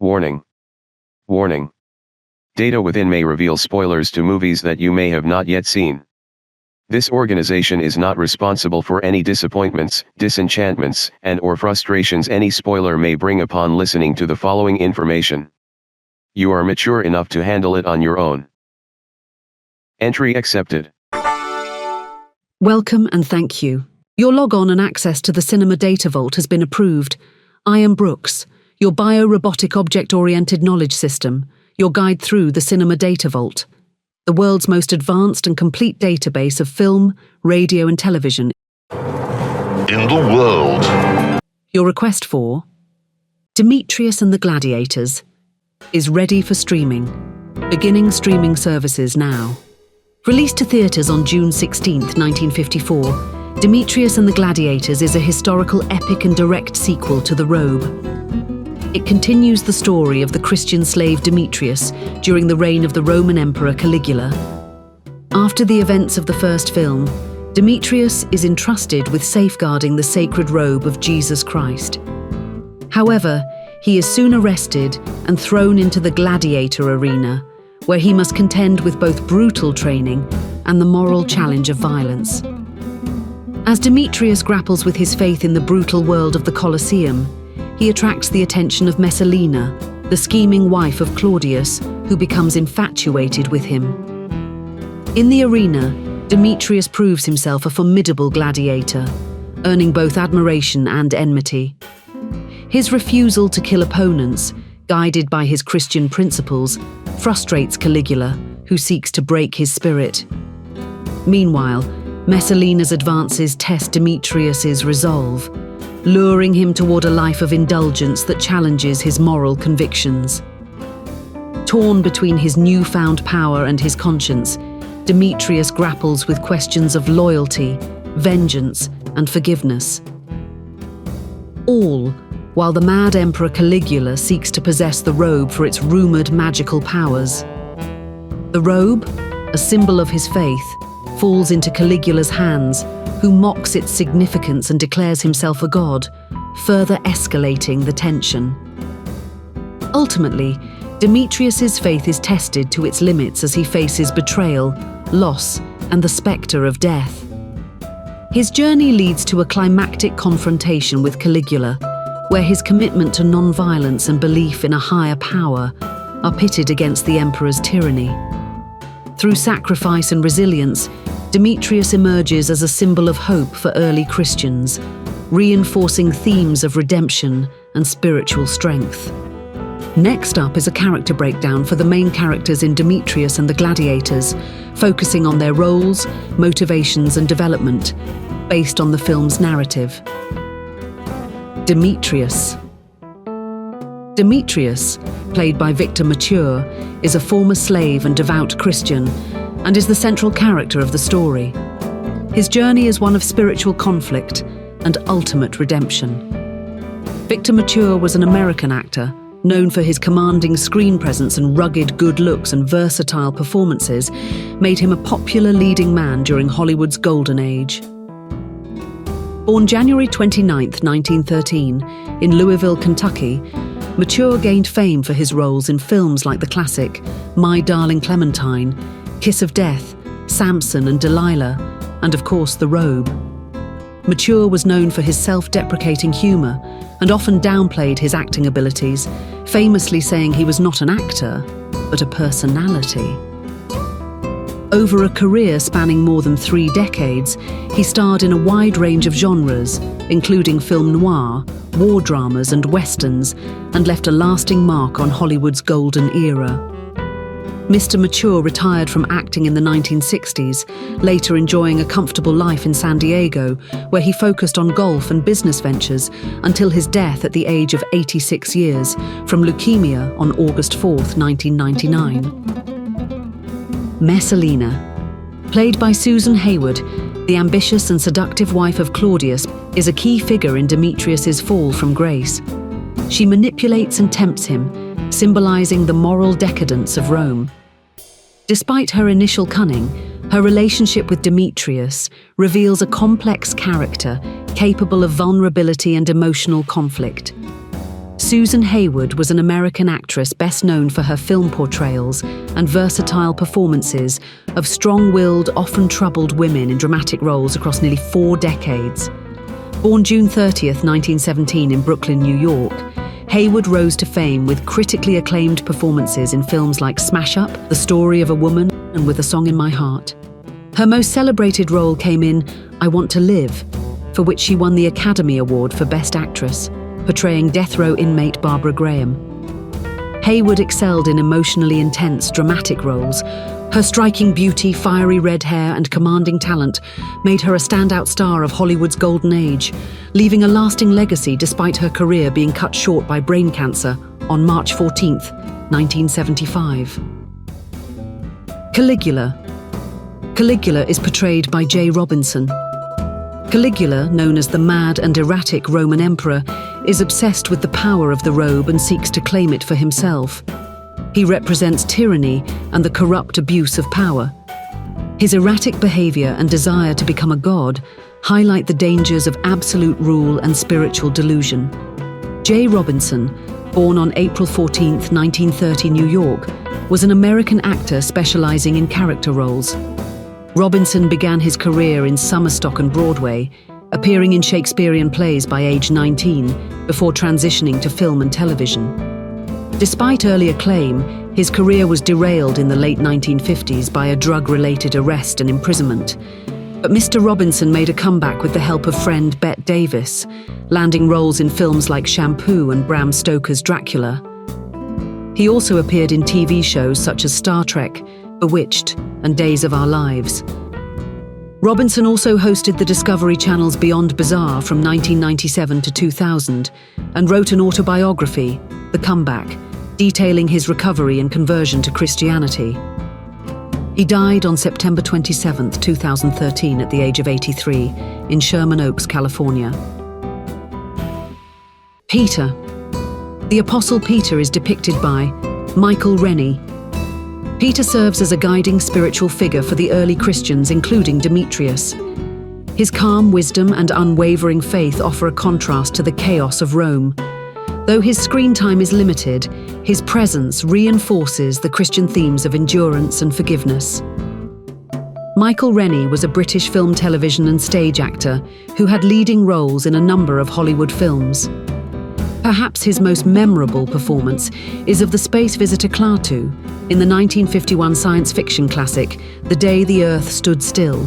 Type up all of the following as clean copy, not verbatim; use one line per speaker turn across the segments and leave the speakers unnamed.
Warning. Warning. Data within may reveal spoilers to movies that you may have not yet seen. This organization is not responsible for any disappointments, disenchantments, and/or frustrations any spoiler may bring upon listening to the following information. You are mature enough to handle it on your own. Entry accepted.
Welcome and thank you. Your log-on and access to the Cinema Data Vault has been approved. I am B.R.O.K.S, your bio-robotic object-oriented knowledge system, your guide through the Cinema Data Vault, the world's most advanced and complete database of film, radio and television
in the world.
Your request for Demetrius and the Gladiators is ready for streaming. Beginning streaming services now. Released to theatres on June 16, 1954, Demetrius and the Gladiators is a historical epic and direct sequel to The Robe. It continues the story of the Christian slave Demetrius during the reign of the Roman Emperor Caligula. After the events of the first film, Demetrius is entrusted with safeguarding the sacred robe of Jesus Christ. However, he is soon arrested and thrown into the gladiator arena, where he must contend with both brutal training and the moral challenge of violence. As Demetrius grapples with his faith in the brutal world of the Colosseum, he attracts the attention of Messalina, the scheming wife of Claudius, who becomes infatuated with him. In the arena, Demetrius proves himself a formidable gladiator, earning both admiration and enmity. His refusal to kill opponents, guided by his Christian principles, frustrates Caligula, who seeks to break his spirit. Meanwhile, Messalina's advances test Demetrius's resolve, luring him toward a life of indulgence that challenges his moral convictions. Torn between his newfound power and his conscience, Demetrius grapples with questions of loyalty, vengeance, and forgiveness. All while the mad Emperor Caligula seeks to possess the robe for its rumored magical powers. The robe, a symbol of his faith, falls into Caligula's hands, who mocks its significance and declares himself a god, further escalating the tension. Ultimately, Demetrius's faith is tested to its limits as he faces betrayal, loss, and the spectre of death. His journey leads to a climactic confrontation with Caligula, where his commitment to non-violence and belief in a higher power are pitted against the emperor's tyranny. Through sacrifice and resilience, Demetrius emerges as a symbol of hope for early Christians, reinforcing themes of redemption and spiritual strength. Next up is a character breakdown for the main characters in Demetrius and the Gladiators, focusing on their roles, motivations and development, based on the film's narrative. Demetrius. Demetrius, played by Victor Mature, is a former slave and devout Christian, and is the central character of the story. His journey is one of spiritual conflict and ultimate redemption. Victor Mature was an American actor, known for his commanding screen presence and rugged good looks and versatile performances, made him a popular leading man during Hollywood's golden age. Born January 29, 1913, in Louisville, Kentucky, Mature gained fame for his roles in films like the classic My Darling Clementine, Kiss of Death, Samson and Delilah, and of course The Robe. Mature was known for his self-deprecating humour and often downplayed his acting abilities, famously saying he was not an actor, but a personality. Over a career spanning more than 3 decades, he starred in a wide range of genres, including film noir, war dramas and westerns, and left a lasting mark on Hollywood's golden era. Mr. Mature retired from acting in the 1960s, later enjoying a comfortable life in San Diego, where he focused on golf and business ventures until his death at the age of 86 years from leukemia on August 4, 1999. Messalina. Played by Susan Hayward, the ambitious and seductive wife of Claudius is a key figure in Demetrius's fall from grace. She manipulates and tempts him, symbolizing the moral decadence of Rome. Despite her initial cunning, her relationship with Demetrius reveals a complex character capable of vulnerability and emotional conflict. Susan Hayward was an American actress best known for her film portrayals and versatile performances of strong-willed, often troubled women in dramatic roles across nearly 4 decades. Born June 30th, 1917 in Brooklyn, New York, Hayward rose to fame with critically acclaimed performances in films like Smash Up, The Story of a Woman, and With a Song in My Heart. Her most celebrated role came in I Want to Live, for which she won the Academy Award for Best Actress, portraying death row inmate Barbara Graham. Hayward excelled in emotionally intense, dramatic roles. Her striking beauty, fiery red hair, and commanding talent made her a standout star of Hollywood's golden age, leaving a lasting legacy despite her career being cut short by brain cancer on March 14, 1975. Caligula. Caligula is portrayed by J. Robinson. Caligula, known as the mad and erratic Roman emperor, is obsessed with the power of the robe and seeks to claim it for himself. He represents tyranny and the corrupt abuse of power. His erratic behavior and desire to become a god highlight the dangers of absolute rule and spiritual delusion. J. Robinson, born on April 14, 1930, New York, was an American actor specializing in character roles. Robinson began his career in summer stock and Broadway, appearing in Shakespearean plays by age 19 before transitioning to film and television. Despite early acclaim, his career was derailed in the late 1950s by a drug-related arrest and imprisonment. But Mr. Robinson made a comeback with the help of friend Bette Davis, landing roles in films like Shampoo and Bram Stoker's Dracula. He also appeared in TV shows such as Star Trek, Bewitched, and Days of Our Lives. Robinson also hosted the Discovery Channel's Beyond Bizarre from 1997 to 2000 and wrote an autobiography, The Comeback, detailing his recovery and conversion to Christianity. He died on September 27, 2013 at the age of 83 in Sherman Oaks, California. Peter. The Apostle Peter is depicted by Michael Rennie. Peter serves as a guiding spiritual figure for the early Christians, including Demetrius. His calm wisdom and unwavering faith offer a contrast to the chaos of Rome. Though his screen time is limited, his presence reinforces the Christian themes of endurance and forgiveness. Michael Rennie was a British film, television, and stage actor who had leading roles in a number of Hollywood films. Perhaps his most memorable performance is of the space visitor Klaatu in the 1951 science fiction classic The Day the Earth Stood Still.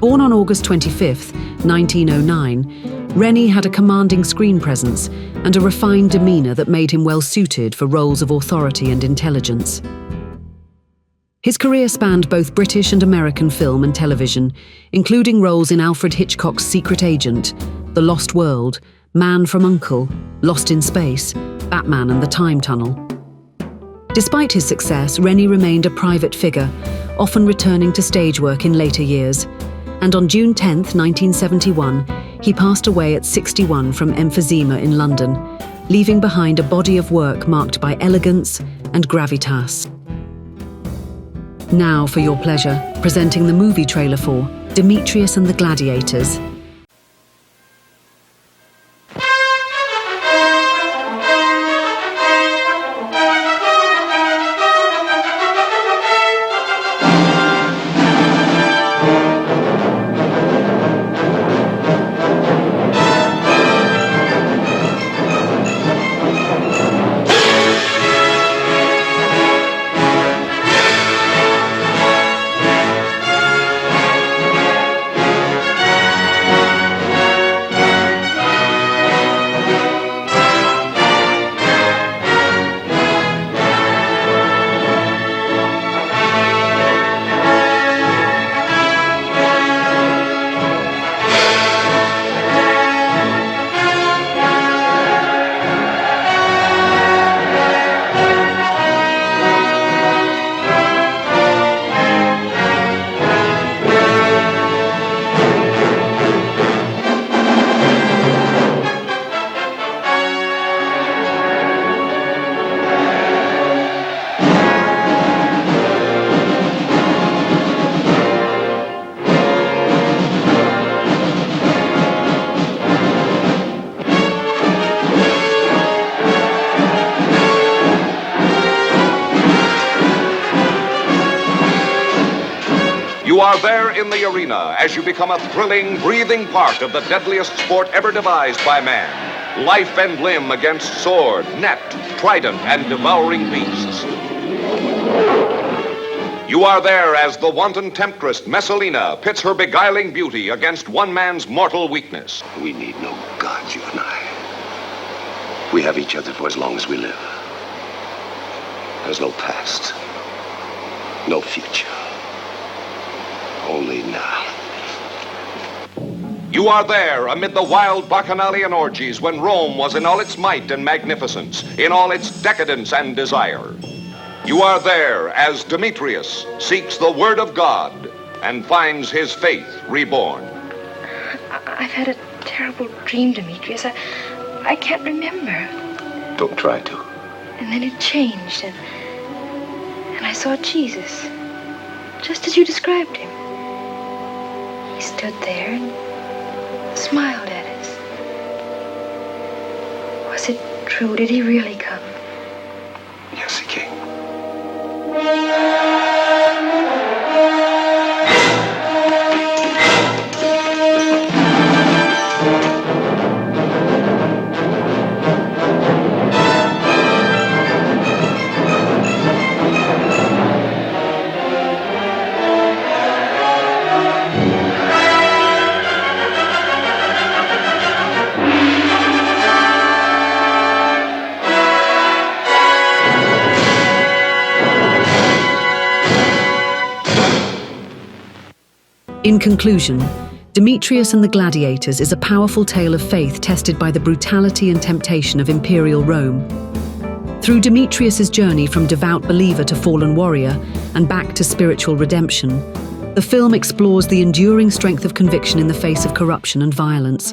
Born on August 25, 1909, Rennie had a commanding screen presence and a refined demeanor that made him well-suited for roles of authority and intelligence. His career spanned both British and American film and television, including roles in Alfred Hitchcock's Secret Agent, The Lost World, Man from U.N.C.L.E., Lost in Space, Batman and the Time Tunnel. Despite his success, Rennie remained a private figure, often returning to stage work in later years. And on June 10, 1971, he passed away at 61 from emphysema in London, leaving behind a body of work marked by elegance and gravitas. Now, for your pleasure, presenting the movie trailer for Demetrius and the Gladiators.
are there in the arena as you become a thrilling, breathing part of the deadliest sport ever devised by man. Life and limb against sword, net, trident, and devouring beasts. You are there as the wanton temptress, Messalina, pits her beguiling beauty against one man's mortal weakness.
We need no gods, you and I. We have each other for as long as we live. There's no past, no future. Only now.
You are there amid the wild bacchanalian orgies when Rome was in all its might and magnificence, in all its decadence and desire. You are there as Demetrius seeks the word of God and finds his faith reborn.
I've had a terrible dream, Demetrius. I can't remember.
Don't try to.
And then it changed, and I saw Jesus, just as you described him. He stood there and smiled at us. Was it true? Did he really come?
Yes, he came.
In conclusion, Demetrius and the Gladiators is a powerful tale of faith tested by the brutality and temptation of imperial Rome. Through Demetrius's journey from devout believer to fallen warrior and back to spiritual redemption, the film explores the enduring strength of conviction in the face of corruption and violence.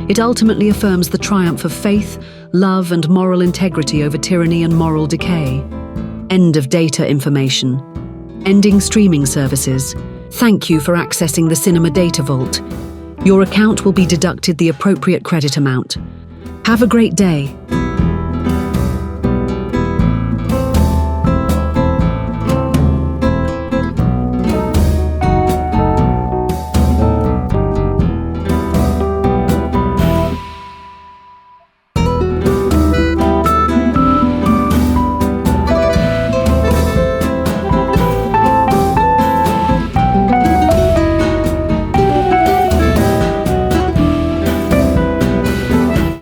It ultimately affirms the triumph of faith, love, and moral integrity over tyranny and moral decay. End of data information. Ending streaming services. Thank you for accessing the Cinema Data Vault. Your account will be deducted the appropriate credit amount. Have a great day.